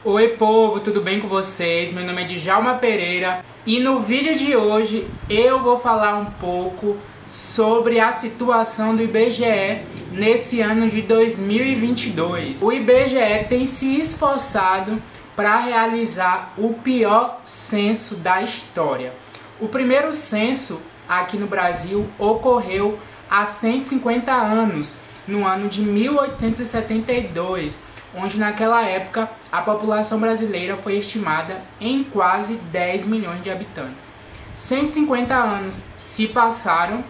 Oi povo, tudo bem com vocês? Meu nome é Djalma Pereira e no vídeo de hoje eu vou falar um pouco sobre a situação do IBGE nesse ano de 2022. O IBGE tem se esforçado para realizar o pior censo da história. O primeiro censo aqui no Brasil ocorreu há 150 anos, no ano de 1872, onde naquela época a população brasileira foi estimada em quase 10 milhões de habitantes. 150 anos se passaram,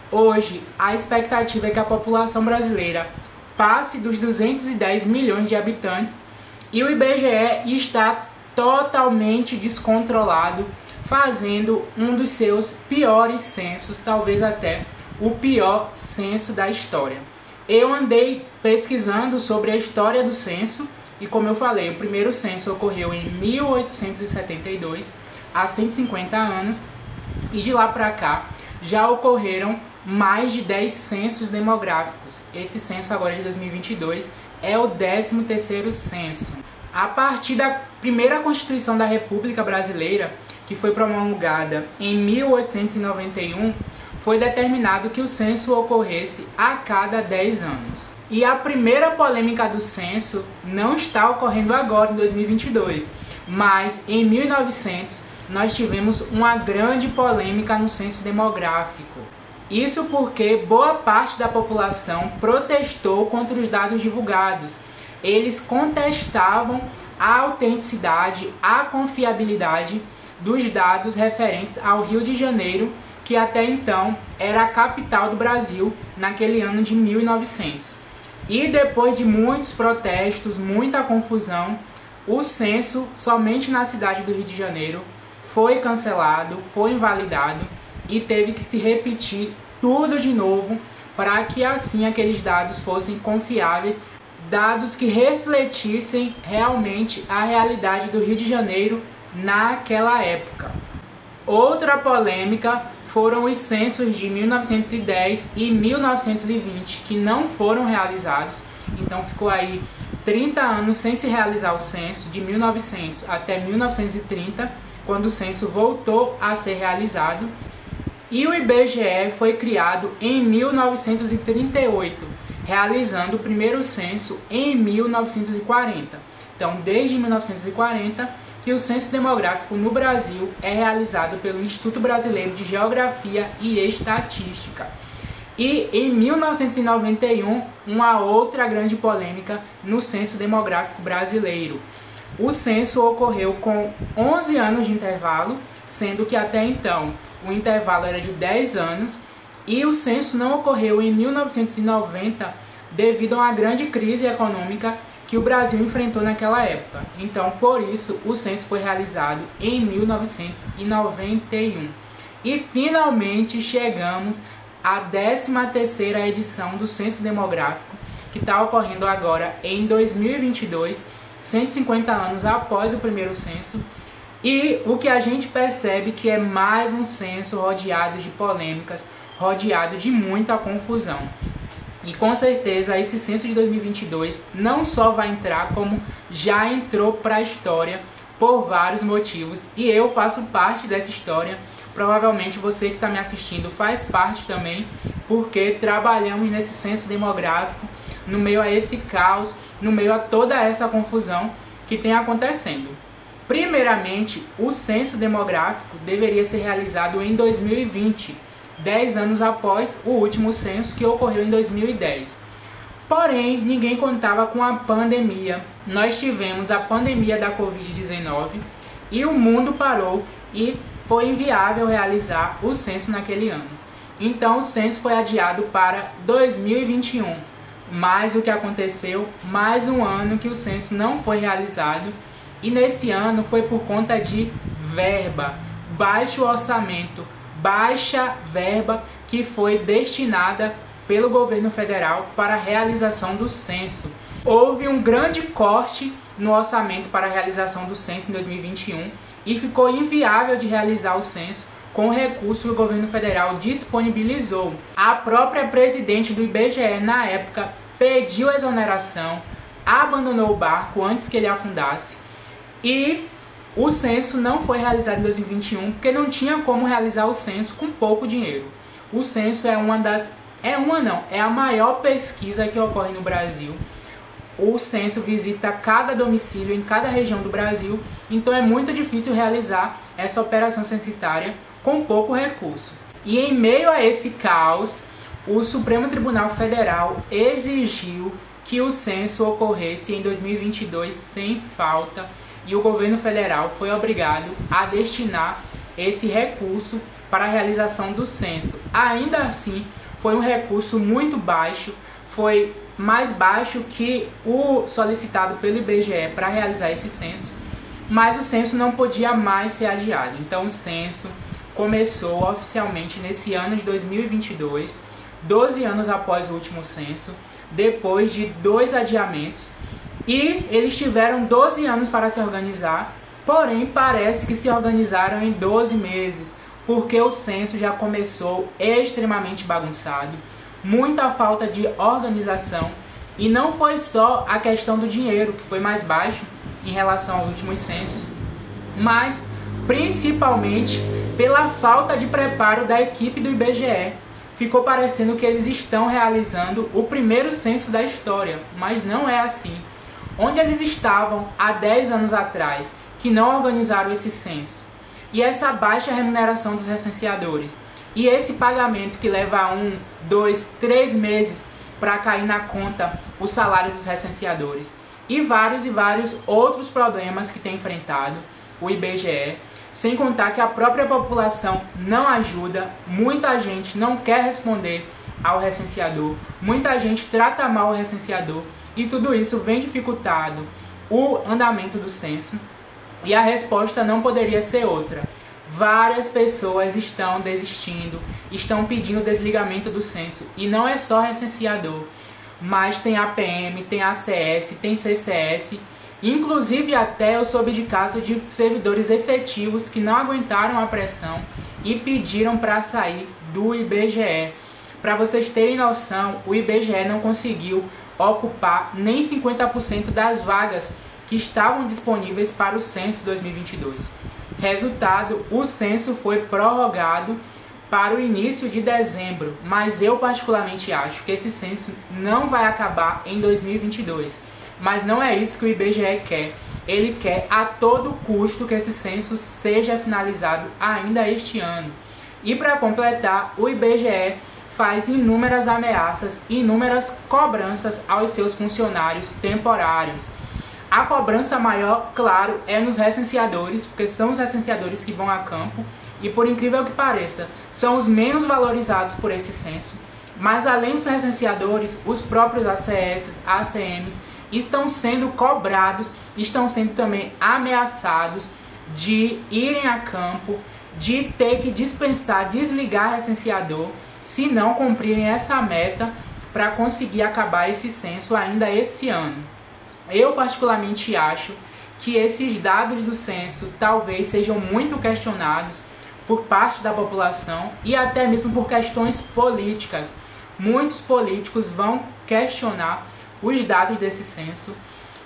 hoje a expectativa é que a população brasileira passe dos 210 milhões de habitantes e o IBGE está totalmente descontrolado, fazendo um dos seus piores censos, talvez até o pior censo da história. Eu andei pesquisando sobre a história do censo e, como eu falei, o primeiro censo ocorreu em 1872, há 150 anos, e de lá para cá já ocorreram mais de 10 censos demográficos. Esse censo agora de 2022 é o 13º censo. A partir da primeira Constituição da República Brasileira, que foi promulgada em 1891, foi determinado que o censo ocorresse a cada 10 anos. E a primeira polêmica do censo não está ocorrendo agora, em 2022, mas em 1900 nós tivemos uma grande polêmica no censo demográfico. Isso porque boa parte da população protestou contra os dados divulgados. Eles contestavam a autenticidade, a confiabilidade dos dados referentes ao Rio de Janeiro, que até então era a capital do Brasil naquele ano de 1900. E depois de muitos protestos, muita confusão, o censo somente na cidade do Rio de Janeiro foi cancelado, foi invalidado e teve que se repetir tudo de novo para que assim aqueles dados fossem confiáveis, dados que refletissem realmente a realidade do Rio de Janeiro naquela época. Outra polêmica foram os censos de 1910 e 1920, que não foram realizados. Então ficou aí 30 anos sem se realizar o censo, de 1900 até 1930, quando o censo voltou a ser realizado. E o IBGE foi criado em 1938, realizando o primeiro censo em 1940. Então, desde 1940, que o censo demográfico no Brasil é realizado pelo Instituto Brasileiro de Geografia e Estatística. E em 1991, uma outra grande polêmica no censo demográfico brasileiro. O censo ocorreu com 11 anos de intervalo, sendo que até então o intervalo era de 10 anos, e o censo não ocorreu em 1990 devido a uma grande crise econômica que o Brasil enfrentou naquela época. Então, por isso, o censo foi realizado em 1991. E finalmente chegamos à 13ª edição do censo demográfico, que está ocorrendo agora em 2022, 150 anos após o primeiro censo. E o que a gente percebe que é mais um censo rodeado de polêmicas, rodeado de muita confusão. E com certeza esse censo de 2022 não só vai entrar, como já entrou para a história por vários motivos. E eu faço parte dessa história. Provavelmente você que está me assistindo faz parte também, porque trabalhamos nesse censo demográfico, no meio a esse caos, no meio a toda essa confusão que tem acontecendo. Primeiramente, o censo demográfico deveria ser realizado em 2020. 10 anos após o último censo, que ocorreu em 2010. Porém, ninguém contava com a pandemia. Nós tivemos a pandemia da Covid-19 e o mundo parou e foi inviável realizar o censo naquele ano. Então, o censo foi adiado para 2021. Mas o que aconteceu? Mais um ano que o censo não foi realizado, e nesse ano foi por conta de verba, baixo orçamento, baixa verba que foi destinada pelo governo federal para a realização do censo. Houve um grande corte no orçamento para a realização do censo em 2021 e ficou inviável de realizar o censo com o recurso que o governo federal disponibilizou. A própria presidente do IBGE na época pediu exoneração, abandonou o barco antes que ele afundasse E o censo não foi realizado em 2021 porque não tinha como realizar o censo com pouco dinheiro. O censo é a maior pesquisa que ocorre no Brasil. O censo visita cada domicílio em cada região do Brasil, então é muito difícil realizar essa operação censitária com pouco recurso. E em meio a esse caos, o Supremo Tribunal Federal exigiu que o censo ocorresse em 2022 sem falta, e o governo federal foi obrigado a destinar esse recurso para a realização do censo. Ainda assim, foi um recurso muito baixo, foi mais baixo que o solicitado pelo IBGE para realizar esse censo, mas o censo não podia mais ser adiado. Então o censo começou oficialmente nesse ano de 2022, 12 anos após o último censo, depois de 2 adiamentos, e eles tiveram 12 anos para se organizar, porém parece que se organizaram em 12 meses, porque o censo já começou extremamente bagunçado, muita falta de organização, e não foi só a questão do dinheiro, que foi mais baixo em relação aos últimos censos, mas principalmente pela falta de preparo da equipe do IBGE. Ficou parecendo que eles estão realizando o primeiro censo da história, mas não é assim. Onde eles estavam há 10 anos atrás, que não organizaram esse censo? E essa baixa remuneração dos recenseadores? E esse pagamento que leva 1, 2, 3 meses para cair na conta o salário dos recenseadores? E vários outros problemas que tem enfrentado o IBGE, sem contar que a própria população não ajuda, muita gente não quer responder ao recenseador, muita gente trata mal o recenseador, e tudo isso vem dificultado o andamento do censo, e a resposta não poderia ser outra. Várias pessoas estão desistindo, estão pedindo o desligamento do censo, e não é só recenseador, mas tem APM, tem ACS, tem CCS, inclusive até eu soube de casos de servidores efetivos que não aguentaram a pressão e pediram para sair do IBGE. Para vocês terem noção, o IBGE não conseguiu ocupar nem 50% das vagas que estavam disponíveis para o censo 2022. Resultado, o censo foi prorrogado para o início de dezembro, mas eu particularmente acho que esse censo não vai acabar em 2022. Mas não é isso que o IBGE quer. Ele quer a todo custo que esse censo seja finalizado ainda este ano. E para completar, o IBGE faz inúmeras ameaças e inúmeras cobranças aos seus funcionários temporários. A cobrança maior, claro, é nos recenseadores, porque são os recenseadores que vão a campo e, por incrível que pareça, são os menos valorizados por esse censo. Mas além dos recenseadores, os próprios ACS, ACMs estão sendo cobrados, estão sendo também ameaçados de irem a campo, de ter que dispensar, desligar recenseador, se não cumprirem essa meta para conseguir acabar esse censo ainda esse ano. Eu particularmente acho que esses dados do censo talvez sejam muito questionados por parte da população e até mesmo por questões políticas. Muitos políticos vão questionar os dados desse censo,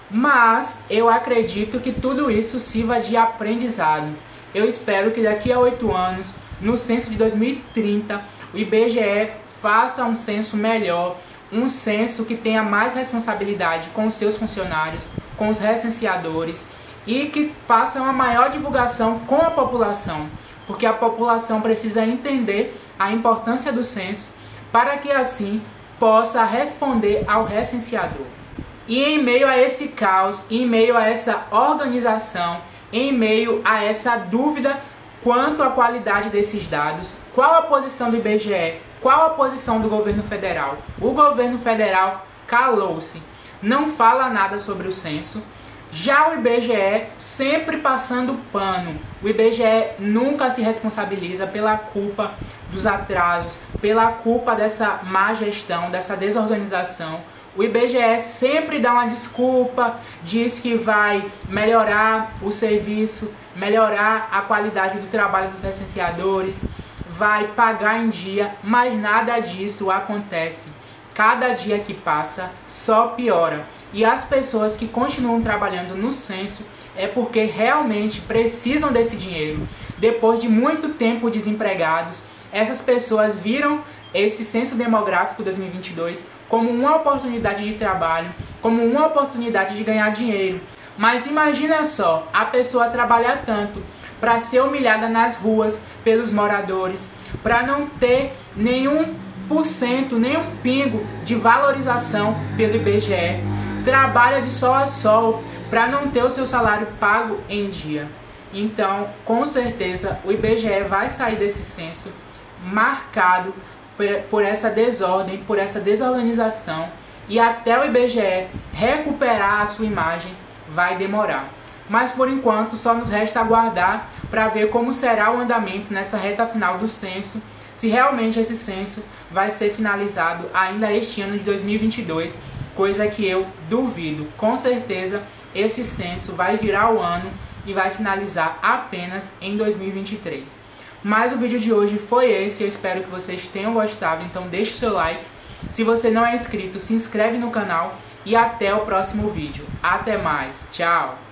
mas eu acredito que tudo isso sirva de aprendizado. Eu espero que daqui a 8 anos, no censo de 2030, o IBGE faça um censo melhor, um censo que tenha mais responsabilidade com os seus funcionários, com os recenseadores, e que faça uma maior divulgação com a população, porque a população precisa entender a importância do censo para que assim possa responder ao recenseador. E em meio a esse caos, em meio a essa organização, em meio a essa dúvida quanto à qualidade desses dados, qual a posição do IBGE, qual a posição do governo federal? O governo federal calou-se, não fala nada sobre o censo. Já o IBGE sempre passando pano. O IBGE nunca se responsabiliza pela culpa dos atrasos, pela culpa dessa má gestão, dessa desorganização. O IBGE sempre dá uma desculpa, diz que vai melhorar o serviço, melhorar a qualidade do trabalho dos recenseadores, vai pagar em dia, mas nada disso acontece. Cada dia que passa só piora. E as pessoas que continuam trabalhando no censo é porque realmente precisam desse dinheiro. Depois de muito tempo desempregados, essas pessoas viram esse censo demográfico 2022 como uma oportunidade de trabalho, como uma oportunidade de ganhar dinheiro. Mas imagina só, a pessoa trabalhar tanto para ser humilhada nas ruas pelos moradores, para não ter nenhum pingo de valorização pelo IBGE, trabalha de sol a sol para não ter o seu salário pago em dia. Então, com certeza, o IBGE vai sair desse censo marcado por essa desordem, por essa desorganização, e até o IBGE recuperar a sua imagem vai demorar. Mas por enquanto só nos resta aguardar para ver como será o andamento nessa reta final do censo, se realmente esse censo vai ser finalizado ainda este ano de 2022, coisa que eu duvido. Com certeza esse censo vai virar o ano e vai finalizar apenas em 2023. Mas o vídeo de hoje foi esse, eu espero que vocês tenham gostado, então deixe o seu like. Se você não é inscrito, se inscreve no canal e até o próximo vídeo. Até mais, tchau!